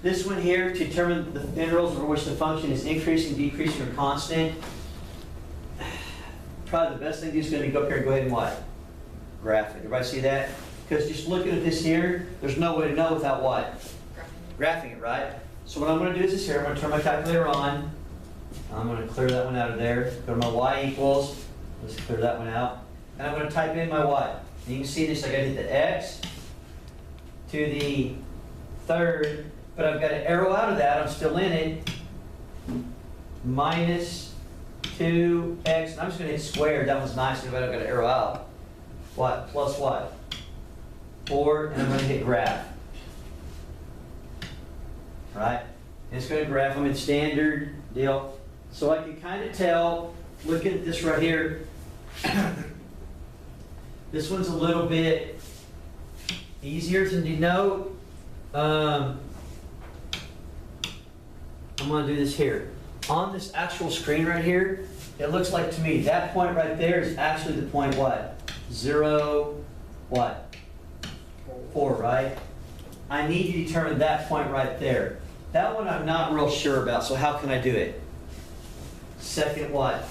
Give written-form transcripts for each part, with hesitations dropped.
This one here, to determine the intervals over which the function is increasing, decreasing, or constant. Probably the best thing to do is going to go up here and go ahead and what? Graph it. Everybody see that? Because just looking at this here, there's no way to know without what? Graphing it, right? So what I'm going to do is this here. I'm going to turn my calculator on. I'm going to clear that one out of there. Go to my y equals. Let's clear that one out. And I'm going to type in my what? And you can see this. I got to hit the x to the third, but I've got an arrow out of that. I'm still in it. Minus 2x. And I'm just going to hit squared. That was nice, but I've got an arrow out. What? Plus what? 4, and I'm going to hit graph. Right? And it's going to graph them in standard deal. So I can kind of tell, looking at this right here, this one's a little bit easier to denote. I'm going to do this here. On this actual screen right here, it looks like to me that point right there is actually the point what? 0, what? 4, right? I need to determine that point right there. That one I'm not real sure about, so how can I do it? Second what?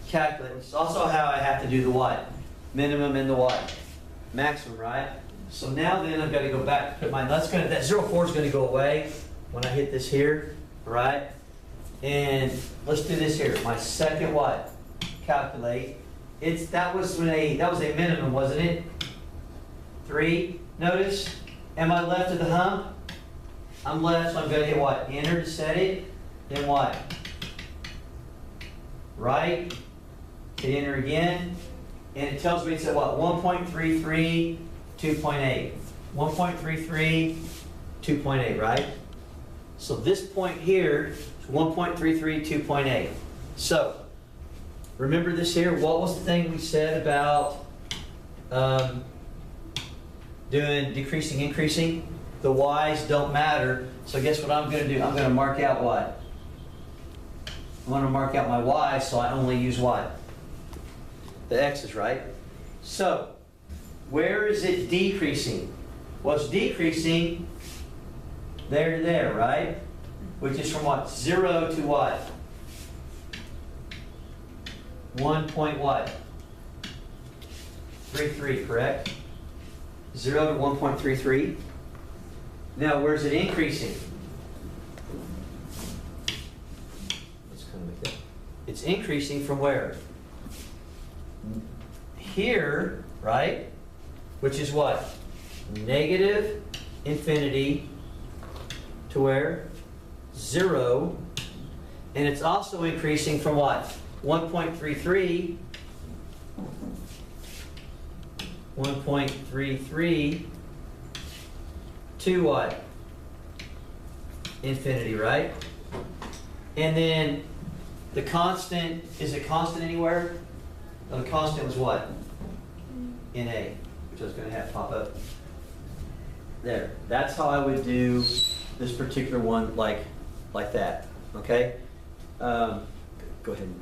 Calculate, which is also how I have to do the what? Minimum and the what? Maximum, right? So now then I've got to go back, put that 0,4 is going to go away when I hit this here, right? And let's do this here. My second what? Calculate. That was a minimum, wasn't it? 3. Notice, am I left of the hump? I'm left, so I'm going to hit what? Enter to set it. Then what? Right. Hit enter again. And it tells me it's at what? 1.33, 2.8. 1.33, 2.8, right? So this point here is 1.33, 2.8. So, remember this here? What was the thing we said about doing decreasing, increasing? The y's don't matter. So guess what I'm going to do? I'm going to mark out what? I'm going to mark out my y, so I only use what? The x's, right? So, where is it decreasing? Well, it's decreasing there to there, right? Which is from what? 0 to what? 1 point what? 33, correct? 0 to 1.33. Now, where's it increasing? Let's kind of make that. It's increasing from where? Here, right? Which is what? Negative infinity to where? 0. And it's also increasing from what? 1.33. 1.33 to what? Infinity, right? And then the constant, is it constant anywhere? No, the constant was what? NA, which I was going to have pop up. There. That's how I would do this particular one, like that. Okay? Go ahead and